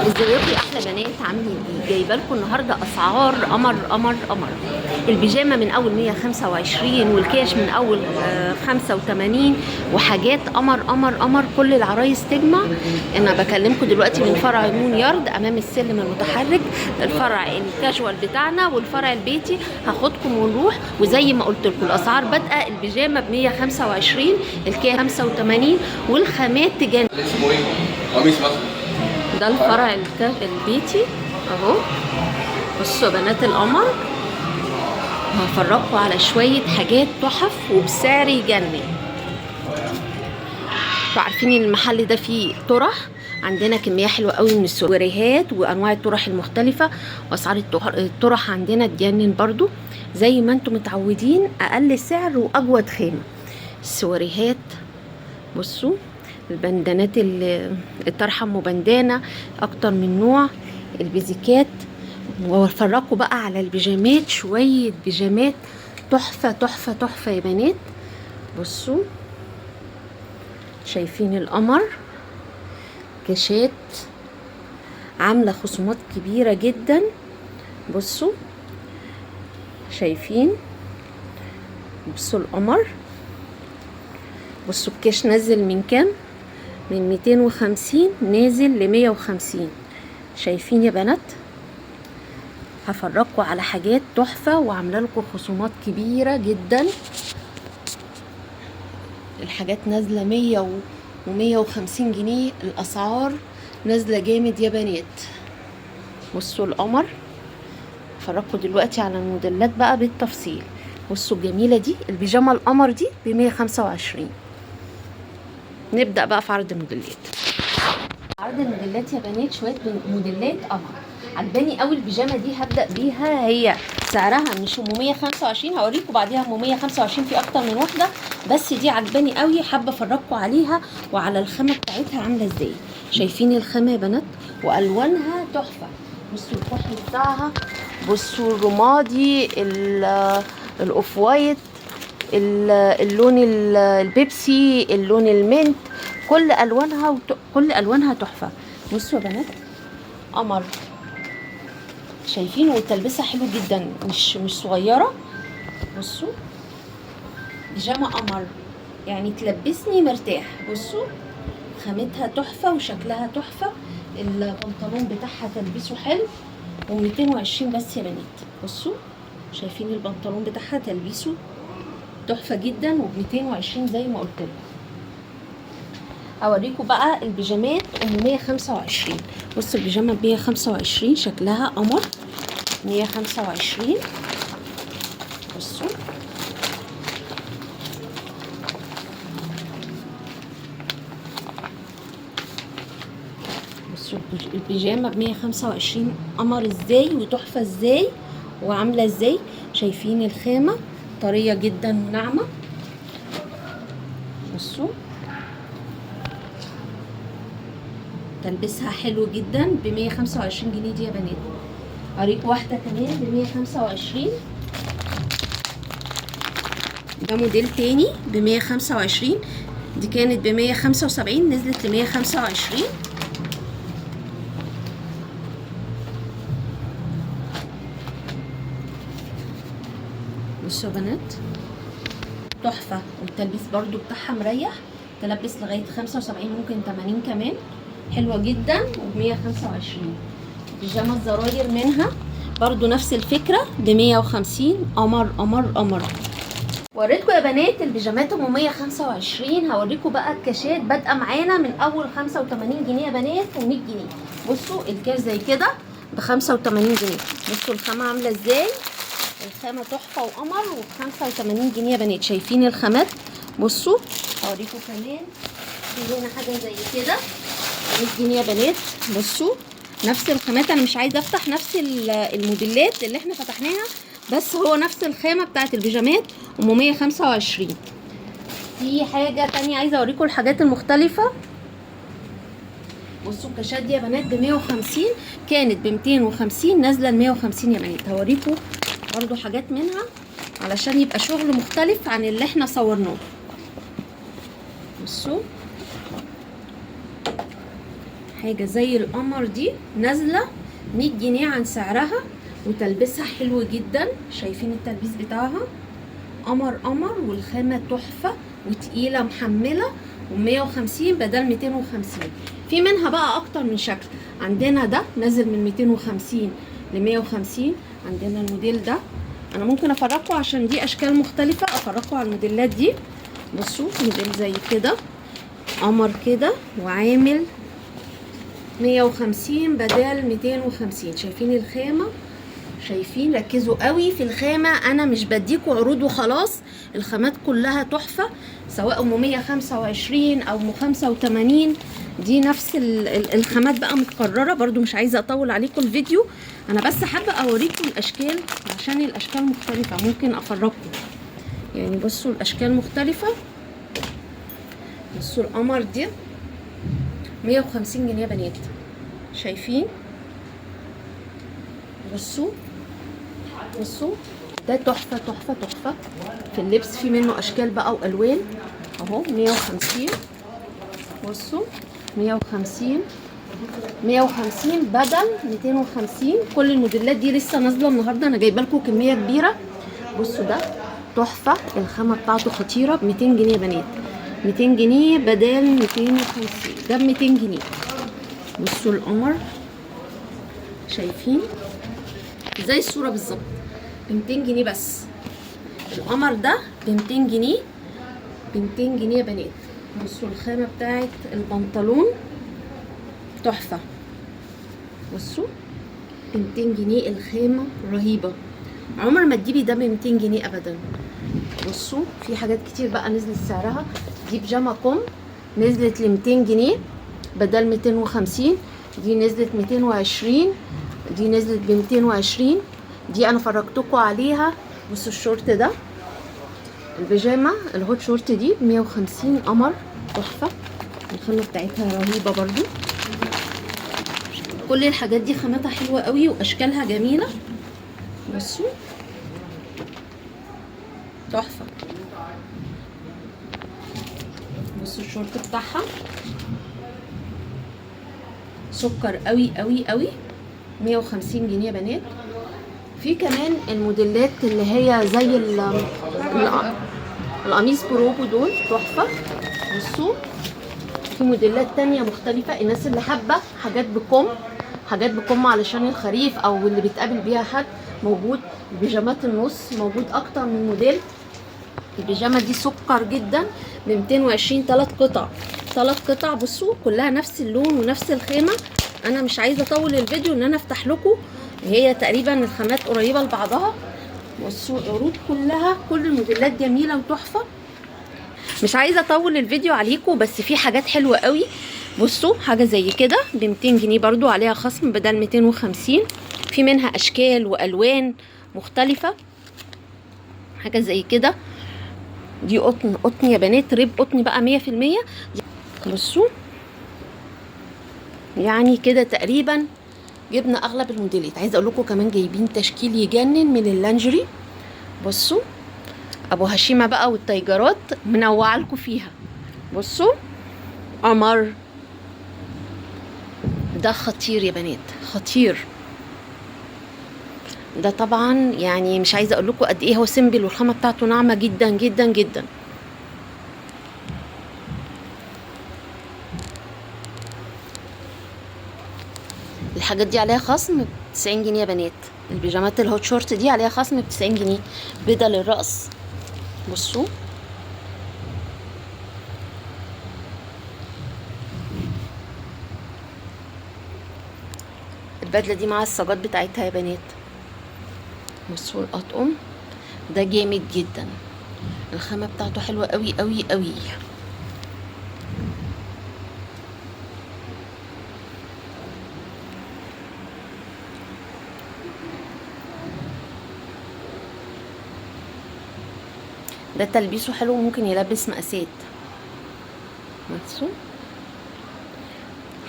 ازيكم يا احلى بنات، عاملين ايه؟ جايبه لكم النهارده اسعار قمر قمر قمر. البيجامه من اول 125 والكاش من اول 85 وحاجات قمر قمر قمر. كل العرايس تجمع. انا بكلمكم دلوقتي من فرع مون يارد امام السلم المتحرك، الفرع الكاجوال بتاعنا والفرع البيتي. هاخدكم ونروح، وزي ما قلت لكم الاسعار بادئه البيجامه ب 125، الكاش 85، والخامات تجنن. اسمه ايه؟ قميص مثلا. ده الفرع البيتي اهو. بصوا يا بنات القمر، هفرجكم على شويه حاجات تحف وبسعر يجنن. انتوا عارفين ان المحل ده فيه طرح، عندنا كميه حلوه قوي من السواريهات وانواع الطرح المختلفه، واسعار الطرح عندنا تجنن برضو زي ما انتم متعودين. اقل سعر واجود خامه. السواريهات بصوا، البندانات الطرحه ام بندانه اكتر من نوع، البيزيكات. وافرجكم بقى على البيجامات، شويه بيجامات تحفه تحفه تحفه يا بنات. بصوا شايفين القمر، كاشات عامله خصومات كبيره جدا. بصوا شايفين، بصوا القمر، بصوا الكاش نزل من كام؟ من 250 نازل ل 150. شايفين يا بنات؟ هفرجكم على حاجات تحفه وعامله لكم خصومات كبيره جدا. الحاجات نازله 100 و150 جنيه، الاسعار نازله جامد يا بنات. بصوا القمر، هفرجكم دلوقتي على الموديلات بقى بالتفصيل. بصوا الجميله دي، البيجامه القمر دي ب 125. نبدا بقى في عرض الموديلات. عرض الموديلات يا بنات، شويه موديلات قمر عجباني قوي. البيجامه دي هبدا بيها، هي سعرها مش 125، هوريكم بعديها 125 في اكتر من واحده، بس دي عجباني قوي، حابه افرجكم عليها وعلى الخامه بتاعتها عامله ازاي. شايفين الخامه يا بنات؟ والوانها تحفه. بصوا الكحل بتاعها، بصوا الرمادي، الاوف وايت، اللون البيبسي، اللون المنت، كل الوانها تحفه. بصوا يا بنات قمر، شايفين؟ وتلبسها حلو جدا، مش صغيره. بصوا بيجامه قمر، يعني تلبسني مرتاح. بصوا خامتها تحفه وشكلها تحفه. البنطلون بتاعها تلبسه حلو، و220 بس يا بنات. بصوا شايفين البنطلون بتاعها تلبيسه تحفه جدا، وب220 زي ما قلت لكم. اوريكم بقى البيجامات ام 125. بصوا البيجامه ب 125 شكلها قمر، 125. بصوا بصوا البيجامه ب 125 قمر ازاي وتحفه ازاي وعامله ازاي. شايفين الخامه طريه جدا وناعمه. بصوا تلبسها حلو جدا ب 125 جنيه دي يا بنات. اوريكم واحده كمان ب 125. ده موديل تاني ب 125، دي كانت ب 175 نزلت ل 125. بصوا يا بنات تحفه، والتلبيس برضو بتاعها مريح، تلبس لغايه 75 ممكن 80 كمان، حلوه جدا وب 125. بيجامه الزراير منها برضو نفس الفكره ب 150. قمر قمر قمر. وريتكم يا بنات البيجامات ام 125. هوريكم بقى الكاشات بادئه معانا من اول 85 جنيه يا بنات و100 جنيه. بصوا الكاش زي كده ب 85 جنيه. بصوا الخامه عامله ازاي، الخامه تحفه وقمر، وب 85 جنيه يا بنات. شايفين الخامات؟ بصوا هوريكم كمان في هنا حاجه زي كده 100 جنيه يا بنات. بصوا نفس الخامات، انا مش عايزه افتح نفس الموديلات اللي احنا فتحناها، بس هو نفس الخامه بتاعت البيجامات ام 125. في حاجه تانية عايزه اوريكم الحاجات المختلفه. بصوا الكاشات دي يا بنات ب 150، كانت ب 250 نازله ل 150 يا بنات. هوريكم برضو حاجات منها علشان يبقى شغل مختلف عن اللي احنا صورناه. بصوا حاجه زي القمر دي نازله 100 جنيه عن سعرها، وتلبسها حلو جدا. شايفين التلبيس بتاعها قمر قمر، والخامه تحفه وتقيله محمله، و150 بدل 250. في منها بقى اكتر من شكل. عندنا ده نازل من 250 ل 150. عندنا الموديل ده، انا ممكن افرجكم عشان دي اشكال مختلفه، افرجكم على الموديلات دي. بصوا موديل زي كده قمر كده، وعامل 150 بدل 250. شايفين الخامه؟ شايفين؟ ركزوا قوي في الخامه، انا مش بديكوا عروض وخلاص، الخامات كلها تحفه، سواء ام 125 او ام 85. دي نفس الخامات بقى متكرره. برضو مش عايزه اطول عليكم الفيديو، انا بس حابه اوريكم الاشكال عشان الاشكال مختلفه، ممكن افرجكم. يعني بصوا الاشكال مختلفه. بصوا القمر دي 150 جنيه يا بنات. شايفين؟ بصوا بصوا ده تحفه تحفه تحفه في اللبس. في منه اشكال بقى والوان اهو. 150. بصوا 150 150 بدل 250. كل الموديلات دي لسه نازله النهارده، انا جايبه لكم كميه كبيره. بصوا ده تحفه، الخامه بتاعته خطيره، ب 200 جنيه يا بنات. 200 جنيه بدل 250، ده ب 200 جنيه. بصوا القمر، شايفين زي الصوره بالظبط، ب 200 جنيه بس. القمر ده ب 200 جنيه، ب 200 جنيه يا بنات. بصوا الخامه بتاعت البنطلون تحفه. بصوا ب 200 جنيه، الخامه رهيبه، عمر ما تجيبي ده ب 200 جنيه ابدا. بصوا في حاجات كتير بقى نزلت سعرها. دي بيجاما كوم نزلت ل 200 جنيه بدل 250. دي نزلت 220. دي نزلت ب 220. دي انا فرجتكم عليها. بصوا الشورت ده، البيجامه الهوت شورت دي ب 150. قمر تحفه، الخامه بتاعتها رهيبه برضو. كل الحاجات دي خامتها حلوه قوي واشكالها جميله. بصوا تحفه. بصوا الشورت بتاعها سكر قوي قوي قوي، 150 جنيه يا بنات. في كمان الموديلات اللي هي زي القميص بروبو دول تحفه. بصوا في موديلات تانية مختلفة. الناس اللي حابة حاجات بكم، حاجات بكم علشان الخريف او اللي بتقابل بيها حد، موجود. بيجامات النص موجود اكتر من موديل. البيجامه دي سكر جدا ب 220. 3 قطع. بصوا كلها نفس اللون ونفس الخامه. انا مش عايزه اطول الفيديو ان انا افتح لكم، هي تقريبا الخامات قريبه لبعضها. بصوا العروض كلها، كل الموديلات جميله وتحفه. مش عايزه اطول الفيديو عليكم، بس في حاجات حلوه قوي. بصوا حاجه زي كده ب 200 جنيه برضو، عليها خصم بدل 250. في منها اشكال والوان مختلفه. حاجه زي كده دي قطن، قطن يا بنات، ريب قطن بقى 100%. بصوا يعني كده تقريبا جبنا اغلب الموديلات. عايزه اقول لكم كمان جايبين تشكيل يجنن من اللانجري. بصوا ابو هشيمه بقى والتايجرات منوعه لكم فيها. بصوا قمر ده خطير يا بنات، خطير. ده طبعا يعني مش عايزه اقول لكم قد ايه هو سيمبل، والخامه بتاعته ناعمه جدا جدا جدا. الحاجات دي عليها خصم ب 90 جنيه يا بنات. البيجامات الهوت شورت دي عليها خصم ب 90 جنيه بدل الرأس. بصوا البدله دي مع الصاجات بتاعتها يا بنات. بصوا الاطقم ده جامد جدا، الخامه بتاعته حلوه قوي قوي قوي. ده تلبيسه حلو، ممكن يلبس مقاسات. بصوا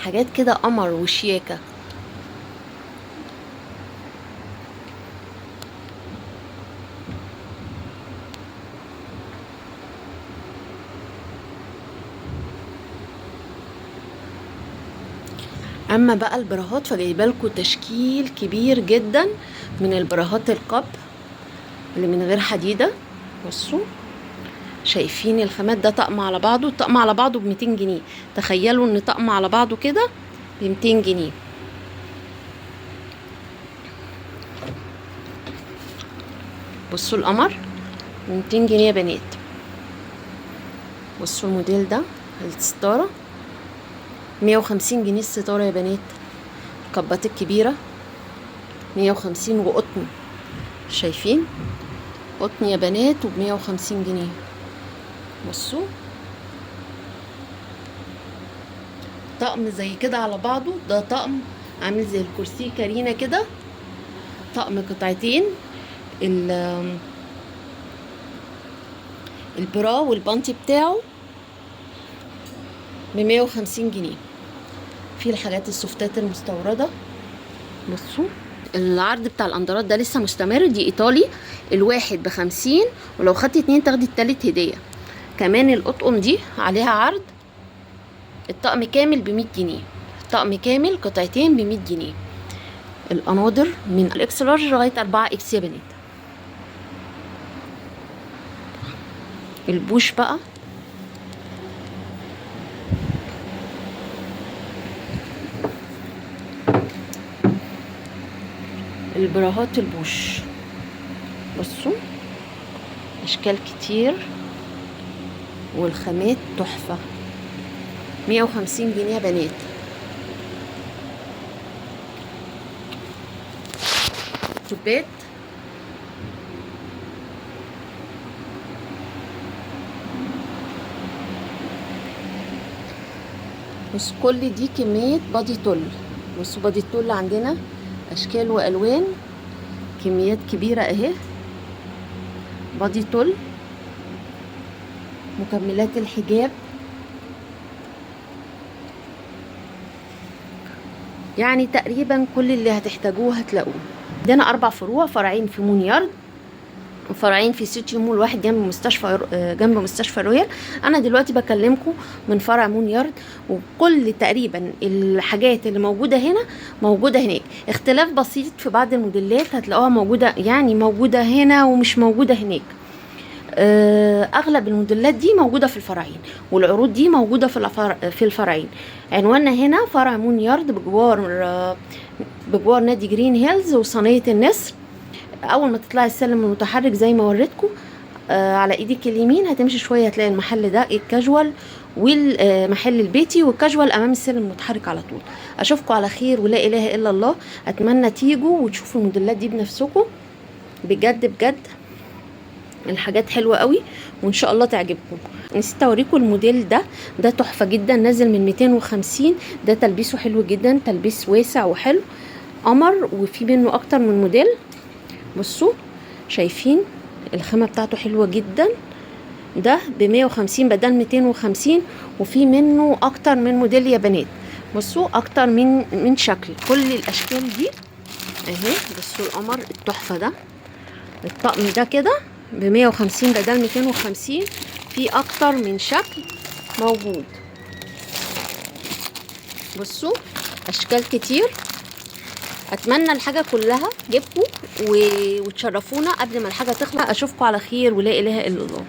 حاجات كده قمر وشياكه. اما بقى البراهات فجايبه لكم تشكيل كبير جدا من البراهات القب اللي من غير حديده. بصوا شايفين الخامات؟ ده طقم على بعضه، الطقم على بعضه ب 200 جنيه. تخيلوا ان طقم على بعضه كده ب 200 جنيه. بصوا القمر 200 جنيه يا بنات. بصوا الموديل ده الستاره 150 جنيه الستاره يا بنات. الكبات الكبيره 150 وقطن. شايفين؟ قطن يا بنات وب 150 جنيه. بصوا طقم زي كده على بعضه، ده طقم عامل زي الكرسي كارينا كده، طقم قطعتين، البرا والبانتي بتاعه ب 150 جنيه. في الحاجات السوفتات المستورده. بصوا العرض بتاع الاندرات ده لسه مستمر. دي ايطالي، الواحد ب50 ولو خدتي 2 تاخدي التالت هديه. كمان القطقم دي عليها عرض، الطقم كامل ب100 جنيه. طقم كامل قطعتين ب100 جنيه. القناضر من الاكس لارج لغايه 4 اكس يا بنات. البوش بقى البراهات البوش. بصوا اشكال كتير والخامات تحفه. 150 جنيه يا بنات. توبات بص كل دي كمية بادي تول. بصوا بادي تول عندنا اشكال والوان، كميات كبيرة اهي. بادي تول مكملات الحجاب، يعني تقريبا كل اللي هتحتاجوه هتلاقوه. عندنا 4 فروع، فرعين في مون يارد وفرعين في سيتي مول، واحد جنب مستشفى رويال. انا دلوقتي بكلمكم من فرع مون يارد، وكل تقريبا الحاجات اللي موجوده هنا موجوده هناك. اختلاف بسيط في بعض الموديلات هتلاقوها موجوده، يعني موجوده هنا ومش موجوده هناك. اغلب الموديلات دي موجوده في الفرعين، والعروض دي موجوده في الفرعين. عنواننا هنا فرع مون يارد بجوار نادي جرين هيلز وصينيه النسر. اول ما تطلعي السلم المتحرك زي ما وريتكم على ايدك اليمين هتمشي شويه هتلاقي المحل ده الكاجوال والمحل البيتي، والكاجوال امام السلم المتحرك على طول. اشوفكم على خير ولا اله الا الله. اتمنى تيجوا وتشوفوا الموديلات دي بنفسكم. بجد بجد الحاجات حلوه قوي وان شاء الله تعجبكم. نسيت اوريكم الموديل ده تحفه جدا، نازل من 250. ده تلبيسه حلو جدا، تلبيس واسع وحلو قمر، وفي منه اكتر من موديل. بصوا شايفين الخامه بتاعته حلوه جدا. ده ب150 بدل 250، وفي منه اكتر من موديل يا بنات. بصوا اكتر من شكل. كل الاشكال دي اهي. بصوا القمر التحفه ده، الطقم ده كده ب150 بدل 250، في اكتر من شكل موجود. بصوا اشكال كتير. اتمنى الحاجه كلها جبكم وتشرفونا قبل ما الحاجه تخلص. اشوفكم على خير ولا اله الا الله.